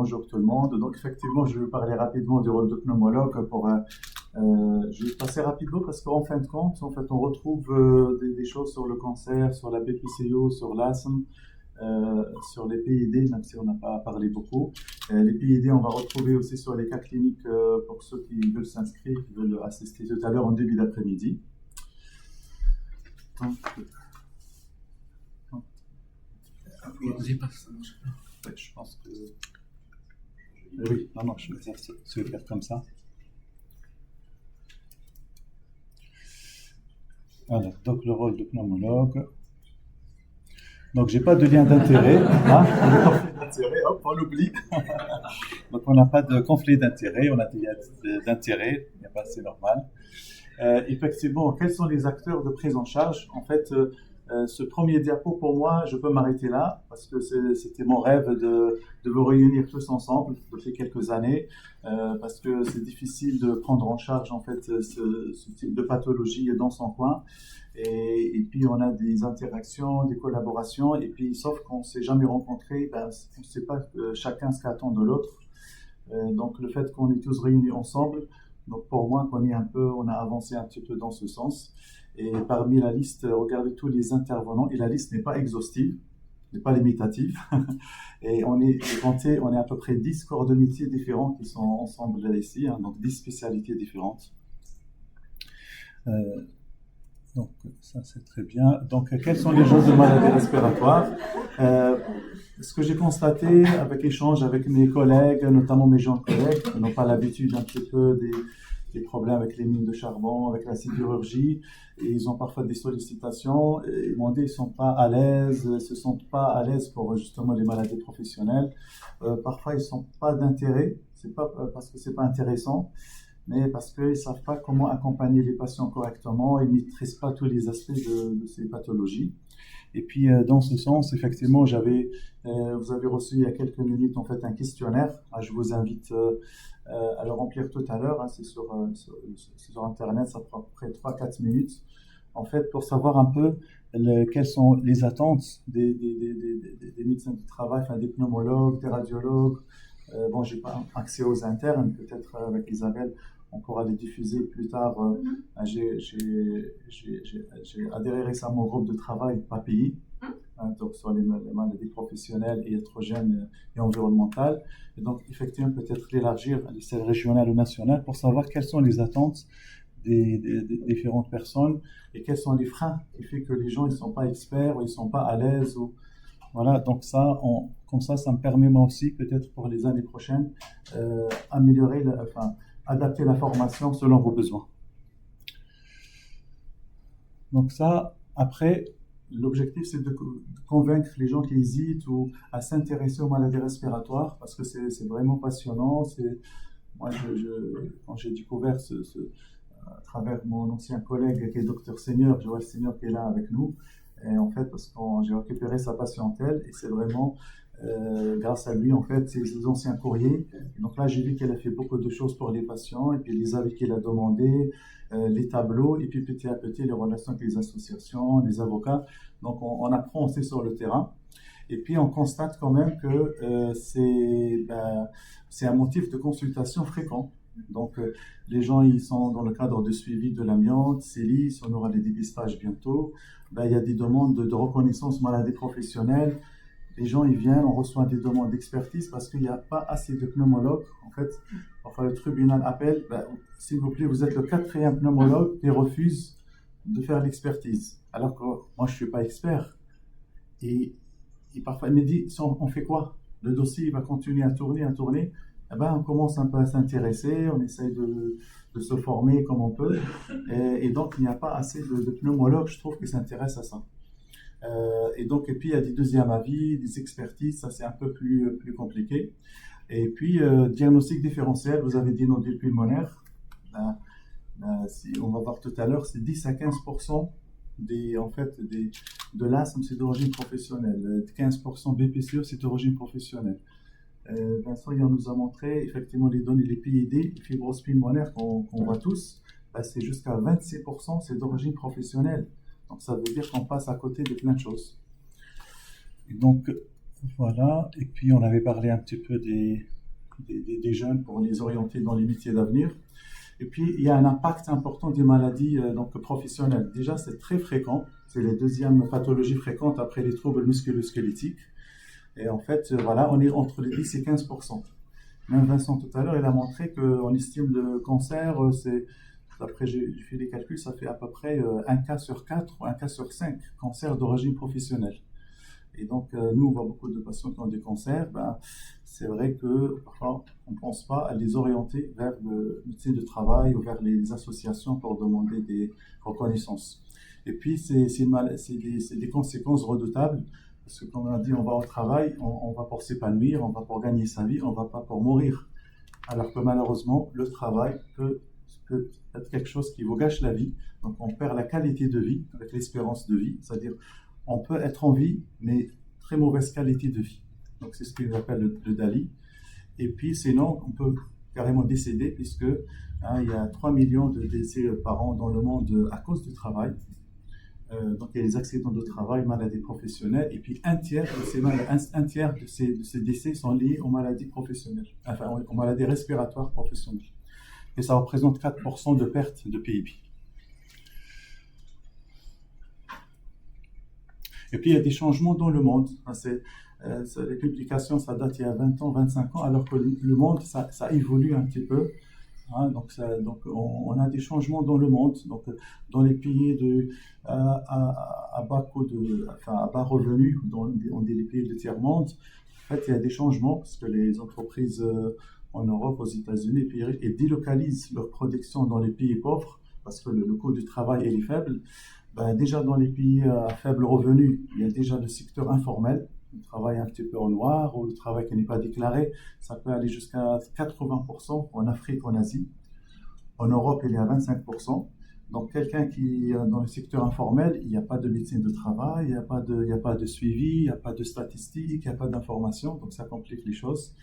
bonjour tout le monde. Donc effectivement, je vais parler rapidement du rôle de pneumologue je vais passer rapidement parce qu'en fin de compte, en fait, on retrouve des choses sur le cancer, sur la BPCO, sur l'asthme, sur les PID, même si on n'a pas parlé beaucoup. Les PID, on va retrouver aussi sur les cas cliniques pour ceux qui veulent s'inscrire, qui veulent assister tout à l'heure en début d'après-midi. Donc, je pense que... Oui, non, je vais se faire comme ça. Voilà, donc le rôle de pneumologue. Donc, j'ai pas de lien d'intérêt. Hop, on l'oublie. Donc, on n'a pas de conflit d'intérêt, on a des liens d'intérêt, c'est normal. Effectivement, quels sont les acteurs de prise en charge? En fait, ce premier diapo, pour moi, je peux m'arrêter là, parce que c'était mon rêve de vous réunir tous ensemble depuis quelques années, parce que c'est difficile de prendre en charge, en fait, ce type de pathologie dans son coin. Et puis, on a des interactions, des collaborations, et puis, sauf qu'on ne s'est jamais rencontrés, on ne sait pas chacun ce qu'attend de l'autre. Donc, le fait qu'on est tous réunis ensemble, donc pour moi, on a avancé un petit peu dans ce sens. Et parmi la liste, regardez tous les intervenants, et la liste n'est pas exhaustive, n'est pas limitative. Et on est à peu près 10 corps de métier différents qui sont ensemble là ici, donc 10 spécialités différentes. Donc ça c'est très bien. Donc quelles sont les choses de maladies respiratoires? Ce que j'ai constaté avec échange avec mes collègues, notamment mes jeunes collègues, qui n'ont pas l'habitude un petit peu des problèmes avec les mines de charbon, avec la sidérurgie, et ils ont parfois des sollicitations, et ils m'ont dit qu'ils ne sont pas à l'aise, se sentent pas à l'aise pour justement les maladies professionnelles. Parfois ils ne sont pas d'intérêt, c'est pas parce que c'est pas intéressant, mais parce qu'ils ne savent pas comment accompagner les patients correctement, ils ne maîtrisent pas tous les aspects de ces pathologies. Et puis, dans ce sens, effectivement, vous avez reçu il y a quelques minutes, en fait, un questionnaire. Je vous invite à le remplir tout à l'heure. C'est sur Internet, ça prend à peu près 3-4 minutes. En fait, pour savoir un peu quelles sont les attentes des médecins du travail, enfin, des pneumologues, des radiologues. Bon, je n'ai pas accès aux internes, peut-être avec Isabelle, on pourra les diffuser plus tard. J'ai adhéré récemment au groupe de travail PAPI, donc sur les maladies professionnelles et hétérogènes et environnementales. Et donc, effectivement, peut-être l'élargir à l'échelle régionale ou nationale pour savoir quelles sont les attentes des différentes personnes et quels sont les freins qui font que les gens ne sont pas experts ou ils ne sont pas à l'aise. Voilà, donc comme ça me permet moi aussi, peut-être pour les années prochaines, adapter la formation selon vos besoins. Donc ça, après, l'objectif c'est de convaincre les gens qui hésitent ou à s'intéresser aux maladies respiratoires parce que c'est vraiment passionnant. Moi, quand j'ai découvert à travers mon ancien collègue qui est Dr Senior, Joël Senior qui est là avec nous, et en fait, parce que j'ai récupéré sa patientèle et c'est vraiment grâce à lui, en fait, ses anciens courriers. Et donc là, j'ai vu qu'elle a fait beaucoup de choses pour les patients et puis les avis qu'il a demandés, les tableaux et puis petit à petit les relations avec les associations, les avocats. Donc on apprend aussi sur le terrain. Et puis on constate quand même que c'est un motif de consultation fréquent. Donc les gens, ils sont dans le cadre de suivi de l'amiante, CELIS, on aura des dépistages bientôt. Il y a des demandes de reconnaissance maladie professionnelle. Les gens, ils viennent, on reçoit des demandes d'expertise parce qu'il n'y a pas assez de pneumologues. En fait, enfin, le tribunal appelle, s'il vous plaît, vous êtes le 4e pneumologue qui refuse de faire l'expertise. Alors que moi, je ne suis pas expert. Et parfois, il me dit, on fait quoi? Le dossier, il va continuer à tourner. On commence un peu à s'intéresser, on essaye de se former comme on peut. Et donc, il n'y a pas assez de pneumologues, je trouve, qui s'intéressent à ça. Et puis il y a des deuxièmes avis, des expertises, ça c'est un peu plus compliqué. Et puis diagnostic différentiel, vous avez dit nodule pulmonaire. On va voir tout à l'heure, c'est 10-15% de l'asthme, c'est d'origine professionnelle. 15% BPCO, c'est d'origine professionnelle. Vincent il nous a montré effectivement les données, les PID, les fibroses pulmonaires qu'on voit tous, c'est jusqu'à 26%, c'est d'origine professionnelle. Donc ça veut dire qu'on passe à côté de plein de choses. Et donc Voilà. Et puis on avait parlé un petit peu des jeunes pour les orienter dans les métiers d'avenir. Et puis il y a un impact important des maladies donc professionnelles. Déjà, c'est très fréquent. C'est la deuxième pathologie fréquente après les troubles musculo-squelettiques. Et en fait, voilà, on est entre les 10 et 15%. Même Vincent tout à l'heure, il a montré qu'on estime le cancer, c'est, après j'ai fait les calculs, ça fait à peu près un cas sur 4 ou un cas sur 5 cancers d'origine professionnelle. Et donc, nous, on voit beaucoup de patients qui ont des cancers. Ben, c'est vrai que parfois, on ne pense pas à les orienter vers le métier de travail ou vers les associations pour demander des reconnaissances. Et puis, c'est des conséquences redoutables. Parce que, comme on a dit, on va au travail, on va pour s'épanouir, on va pour gagner sa vie, on ne va pas pour mourir. Alors que malheureusement, le travail peut être quelque chose qui vous gâche la vie. Donc, on perd la qualité de vie avec l'espérance de vie. C'est-à-dire, on peut être en vie, mais très mauvaise qualité de vie. Donc, c'est ce qu'ils appellent le DALI. Et puis, sinon, on peut carrément décéder, puisque il y a 3 millions de décès par an dans le monde à cause du travail. Donc, il y a les accidents de travail, maladies professionnelles, et puis un tiers de ces décès sont liés aux maladies professionnelles, enfin aux maladies respiratoires professionnelles. Et ça représente 4% de perte de PIB. Et puis, il y a des changements dans le monde. Les publications, ça date il y a 20 ans, 25 ans, alors que le monde, ça évolue un petit peu. Hein, donc, on a des changements dans le monde. Donc, dans les pays à bas revenus, dans les pays de tiers-monde, en fait, il y a des changements parce que les entreprises en Europe, aux États-Unis, et délocalisent leur production dans les pays pauvres parce que le coût du travail est faible. Ben, déjà dans les pays à faible revenu, il y a déjà le secteur informel, le travail un petit peu en noir ou le travail qui n'est pas déclaré. Ça peut aller jusqu'à 80% en Afrique, en Asie. En Europe, il est à 25%. Donc quelqu'un qui est dans le secteur informel, il n'y a pas de médecine de travail, il n'y a pas de suivi, il n'y a pas de statistiques, il n'y a pas d'information, donc ça complique les choses.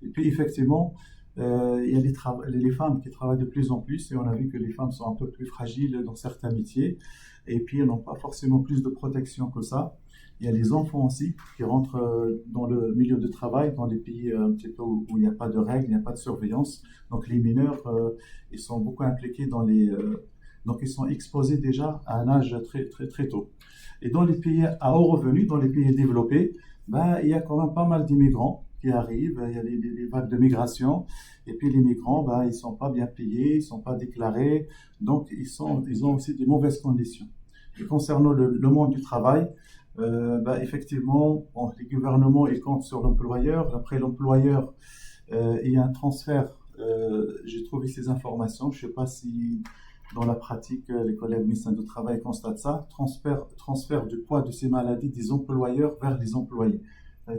Et puis effectivement, il y a les femmes qui travaillent de plus en plus et on a vu que les femmes sont un peu plus fragiles dans certains métiers et puis elles n'ont pas forcément plus de protection que ça. Il y a les enfants aussi qui rentrent dans le milieu de travail dans des pays un petit peu où il n'y a pas de règles, il n'y a pas de surveillance. Donc les mineurs, ils sont beaucoup impliqués donc ils sont exposés déjà à un âge très, très, très tôt. Et dans les pays à haut revenu, dans les pays développés, ben, il y a quand même pas mal d'immigrants qui arrivent, il y a les vagues de migration, et puis les migrants, ben, ils ne sont pas bien payés, ils ne sont pas déclarés, donc ils ont aussi des mauvaises conditions. Et concernant le monde du travail, ben, effectivement, les gouvernements ils comptent sur l'employeur. Après l'employeur, il y a un transfert. J'ai trouvé ces informations. Je ne sais pas si dans la pratique, les collègues médecins de travail constatent ça. Transfert du poids de ces maladies des employeurs vers les employés.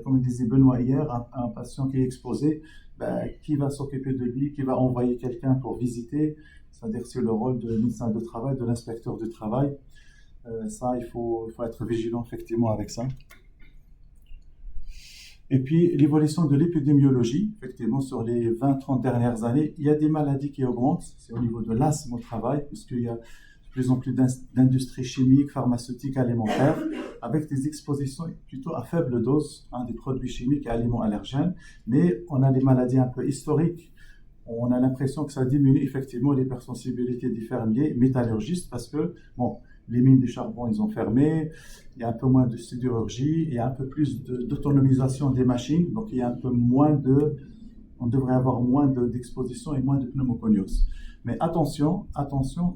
Comme disait Benoît hier, un patient qui est exposé, ben, qui va s'occuper de lui, qui va envoyer quelqu'un pour visiter. C'est-à-dire c'est le rôle de médecin de travail, de l'inspecteur du travail. Ça, il faut être vigilant effectivement avec ça. Et puis, l'évolution de l'épidémiologie, effectivement, sur les 20-30 dernières années, il y a des maladies qui augmentent. C'est au niveau de l'asthme au travail, puisqu'il y a de plus en plus d'industries chimiques, pharmaceutiques, alimentaires, avec des expositions plutôt à faible dose, des produits chimiques et aliments allergènes. Mais on a des maladies un peu historiques. On a l'impression que ça diminue effectivement l'hypersensibilité des fermiers métallurgistes parce que, bon, les mines de charbon, ils ont fermé, il y a un peu moins de sidérurgie, il y a un peu plus d'autonomisation des machines, donc il y a un peu moins on devrait avoir moins d'exposition et moins de pneumoconiose. Mais attention,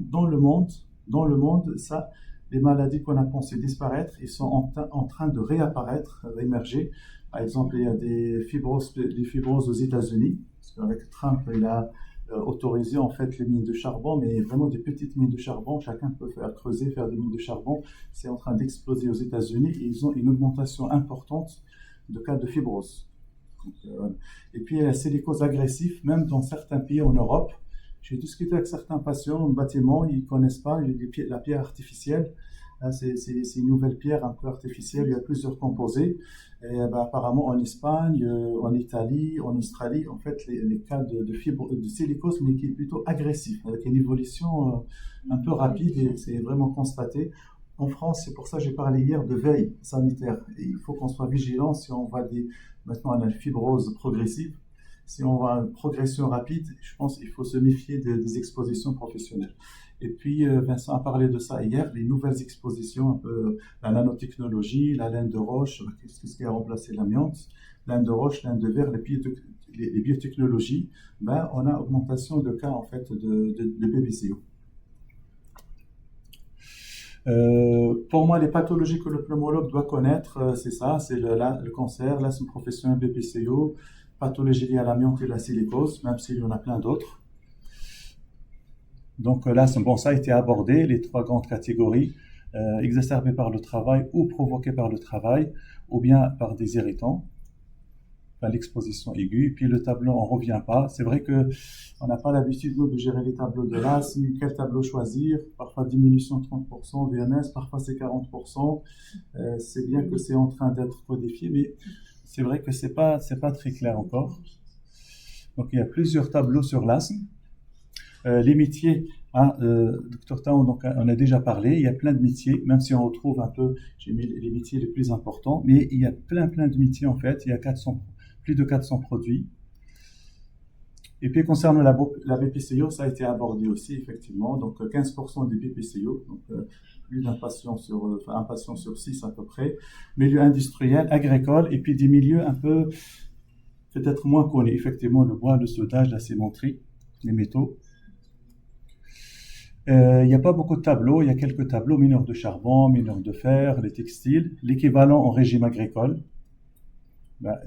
dans le monde, ça, les maladies qu'on a pensé disparaître, ils sont en train de réapparaître, d'émerger. Par exemple, il y a des fibroses aux États-Unis, parce qu'avec Trump, il a autorisé en fait les mines de charbon, mais vraiment des petites mines de charbon. Chacun peut creuser, faire des mines de charbon. C'est en train d'exploser aux États-Unis et ils ont une augmentation importante de cas de fibrose. Donc, et puis il y a la silicose agressive, même dans certains pays en Europe. J'ai discuté avec certains patients en bâtiment, ils ne connaissent pas la pierre artificielle. C'est une nouvelle pierre un peu artificielle, il y a plusieurs composés. Et, apparemment en Espagne, en Italie, en Australie, en fait, les cas de silicose, mais qui est plutôt agressif, avec une évolution un peu rapide, et c'est vraiment constaté. en France, c'est pour ça que j'ai parlé hier de veille sanitaire. Et il faut qu'on soit vigilant si on voit maintenant on a une fibrose progressive. Si on voit une progression rapide, je pense qu'il faut se méfier des expositions professionnelles. Et puis, Vincent a parlé de ça hier, les nouvelles expositions, un peu la nanotechnologie, la laine de roche, qu'est-ce qui a remplacé l'amiante, laine de roche, laine de verre, les biotechnologies, ben, on a augmentation de cas en fait de PBCO. Pour moi, les pathologies que le pneumologue doit connaître, c'est ça, c'est le cancer, l'asthme professionnel, BPCO, pathologie liée à l'amiante et la silicose, même s'il y en a plein d'autres. Donc là, bon, ça a été abordé, les trois grandes catégories, exacerbées par le travail ou provoquées par le travail, ou bien par des irritants, l'exposition aiguë. Et puis le tableau, on ne revient pas. C'est vrai qu'on n'a pas l'habitude nous, de gérer les tableaux de l'asthme, quel tableau choisir, parfois diminution 30%, VMS, parfois c'est 40%. C'est bien que c'est en train d'être codifié, mais c'est vrai que c'est pas très clair encore. Donc il y a plusieurs tableaux sur l'asthme. Les métiers, Dr Tao, donc on a déjà parlé, il y a plein de métiers, même si on retrouve un peu, j'ai mis les métiers les plus importants, mais il y a plein de métiers en fait, il y a plus de 400 produits. Et puis concernant la BPCO, ça a été abordé aussi effectivement, donc 15% des BPCO, donc plus d'un patient un patient sur 6 à peu près, milieu industriel, agricole, et puis des milieux un peu peut-être moins connus, effectivement le bois, le soudage, la cimenterie, les métaux. Il n'y a pas beaucoup de tableaux, il y a quelques tableaux, mineurs de charbon, mineurs de fer, les textiles, l'équivalent en régime agricole.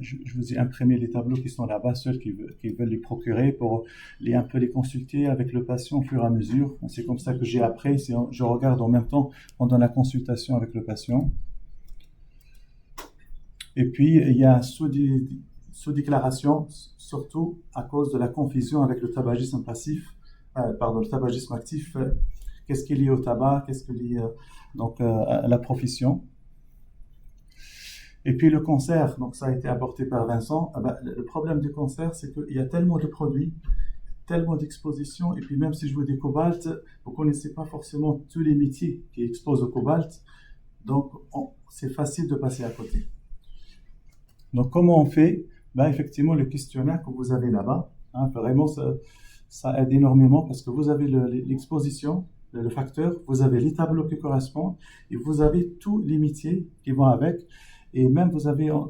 Je vous ai imprimé les tableaux qui sont là-bas, ceux qui veulent les procurer pour un peu les consulter avec le patient au fur et à mesure. C'est comme ça que j'ai appris, je regarde en même temps pendant la consultation avec le patient. Et puis, il y a sous-déclaration, surtout à cause de la confusion avec le tabagisme passif. Le tabagisme actif, qu'est-ce qui est lié au tabac, qu'est-ce qui est lié à la profession. Et puis le cancer, donc ça a été apporté par Vincent. Le problème du cancer, c'est qu'il y a tellement de produits, tellement d'expositions, et puis même si je vous dis cobalt, vous ne connaissez pas forcément tous les métiers qui exposent au cobalt, donc c'est facile de passer à côté. Donc comment on fait? Effectivement, le questionnaire que vous avez là-bas, vraiment ça aide énormément parce que vous avez l'exposition, le facteur, vous avez les tableaux qui correspondent et vous avez tous les métiers qui vont avec. Et même vous avez un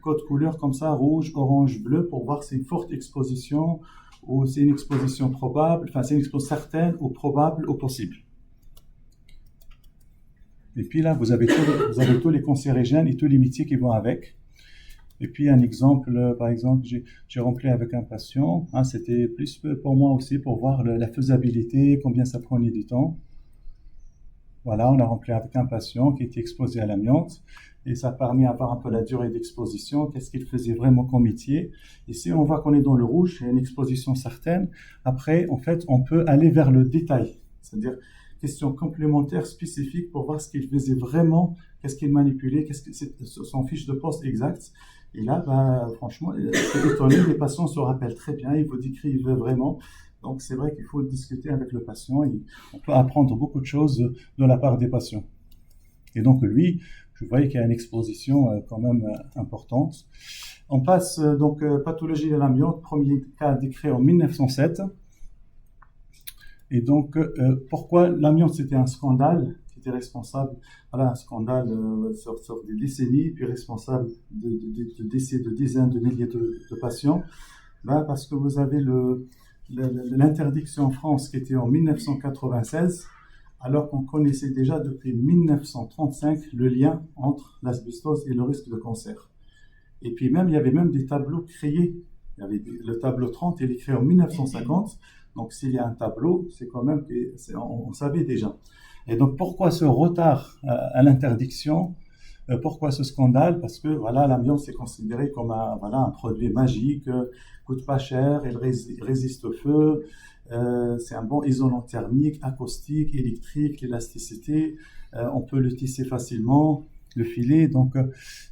code couleur comme ça, rouge, orange, bleu, pour voir si c'est une forte exposition ou c'est une exposition probable, enfin c'est une exposition certaine ou probable ou possible. Et puis là, vous avez tous les cancérigènes et tous les métiers qui vont avec. Et puis un exemple, par exemple, j'ai rempli avec un patient, c'était plus pour moi aussi pour voir la faisabilité, combien ça prenait du temps. Voilà, on a rempli avec un patient qui était exposé à l'amiante et ça a permis d'avoir un peu la durée d'exposition, qu'est-ce qu'il faisait vraiment comme métier. Ici, on voit qu'on est dans le rouge, il y a une exposition certaine. Après, en fait, on peut aller vers le détail, c'est-à-dire questions complémentaires spécifiques pour voir ce qu'il faisait vraiment, qu'est-ce qu'il manipulait, qu'est-ce que c'est son fiche de poste exact. Et là, franchement, c'est étonné, les patients se rappellent très bien, ils vous décrivent vraiment. Donc, c'est vrai qu'il faut discuter avec le patient et on peut apprendre beaucoup de choses de la part des patients. Et donc, lui, je voyais qu'il y a une exposition quand même importante. On passe donc pathologie de l'amiante, premier cas décrit en 1907. Et donc, pourquoi l'amiante, c'était un scandale qui était responsable, voilà, un scandale sur des décennies, puis responsable de décès de dizaines de milliers de patients. Parce que vous avez l'interdiction en France qui était en 1996, alors qu'on connaissait déjà depuis 1935 le lien entre l'asbestose et le risque de cancer. Et puis il y avait même des tableaux créés. Il y avait le tableau 30, il est créé en 1950. Donc s'il y a un tableau, c'est quand même on savait déjà. Et donc pourquoi ce retard à l'interdiction? Pourquoi ce scandale? Parce que voilà, l'amiante est considéré comme un produit magique, coûte pas cher, il résiste au feu, c'est un bon isolant thermique, acoustique, électrique, l'élasticité, on peut le tisser facilement, le filer. Donc,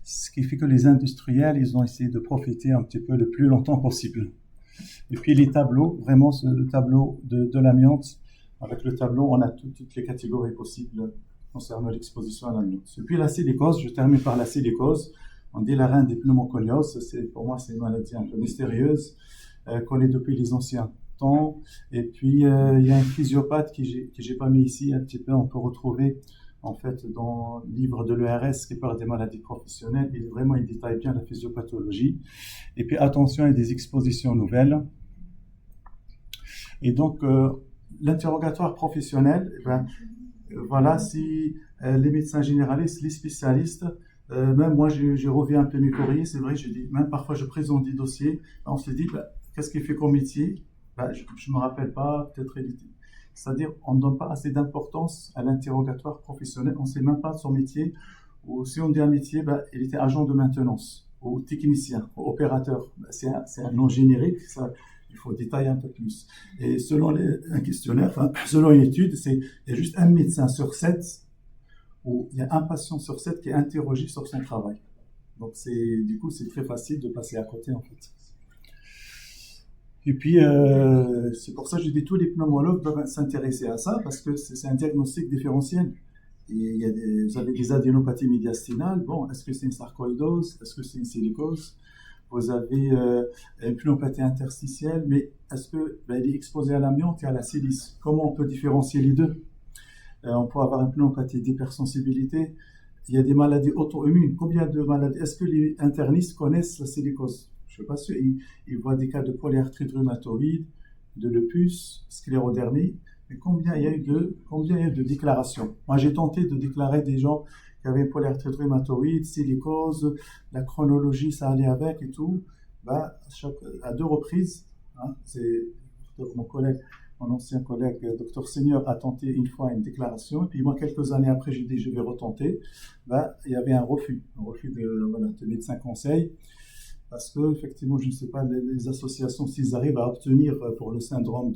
ce qui fait que les industriels, ils ont essayé de profiter un petit peu le plus longtemps possible. Et puis les tableaux, vraiment le tableau de l'amiante, avec le tableau, on a toutes les catégories possibles concernant l'exposition à l'amiante. Et puis la silicose, je termine par la silicose. On dit la reine des pneumoconioses. Pour moi, c'est une maladie un peu mystérieuse, connue depuis les anciens temps. Et puis, il y a un physiopathe que j'ai pas mis ici, un petit peu, on peut retrouver en fait dans le livre de l'ERS qui parle des maladies professionnelles. Il détaille bien la physiopathologie. Et puis, attention, il y a des expositions nouvelles. Et donc, l'interrogatoire professionnel, voilà, si les médecins généralistes, les spécialistes, même moi, j'ai revu un peu mes courriers, c'est vrai, même parfois je présente des dossiers, on se dit, qu'est-ce qu'il fait comme métier? Je ne me rappelle pas, peut-être c'est-à-dire, on ne donne pas assez d'importance à l'interrogatoire professionnel, on ne sait même pas son métier, ou si on dit un métier, il était agent de maintenance, ou technicien, ou opérateur. C'est un nom générique, ça, il faut détailler un peu plus. Et selon un questionnaire, selon une étude, il y a juste un médecin sur 7, où il y a un patient sur 7 qui est interrogé sur son travail. Donc, du coup, c'est très facile de passer à côté, en fait. Et puis, c'est pour ça que je dis tous les pneumologues doivent s'intéresser à ça, parce que c'est un diagnostic différentiel. Et vous avez des adénopathies médiastinales. Bon, est-ce que c'est une sarcoïdose? Est-ce que c'est une silicose? Vous avez une pneumopathie interstitielle, mais est-ce qu'il est exposé à l'amiante et à la silice? Comment on peut différencier les deux? On peut avoir une pneumopathie d'hypersensibilité. Il y a des maladies auto-immunes. Combien de maladies? Est-ce que les internistes connaissent la silicose? Je ne suis pas sûr. Ils voient des cas de polyarthrite rhumatoïde, de lupus, sclérodermie. Mais combien il y a eu de déclarations? Moi, j'ai tenté de déclarer des gens qui avaient polyarthrite rhumatoïde, silicose, la chronologie, ça allait avec et tout. À 2 reprises, c'est mon ancien collègue, Dr Senior, a tenté une fois une déclaration. Et puis moi, quelques années après, j'ai dit je vais retenter. Il y avait un refus de médecin conseil. Parce que, effectivement, je ne sais pas, les associations, s'ils arrivent à obtenir pour le syndrome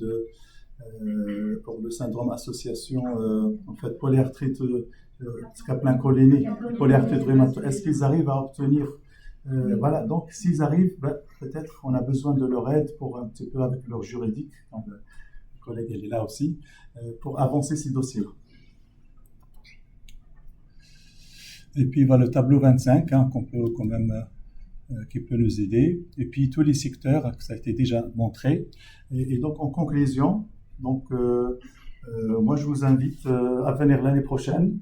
association, en fait, polyarthrite Kaplan-Coléné, polyarthrite rhumatoïde, est-ce qu'ils arrivent à obtenir, voilà, donc s'ils arrivent, peut-être on a besoin de leur aide pour un petit peu avec leur juridique, donc, le collègue elle est là aussi, pour avancer ces dossiers-là. Et puis, le tableau 25, qu'on peut quand même... qui peut nous aider, et puis tous les secteurs, ça a été déjà montré. Et donc, en conclusion, moi, je vous invite à venir l'année prochaine.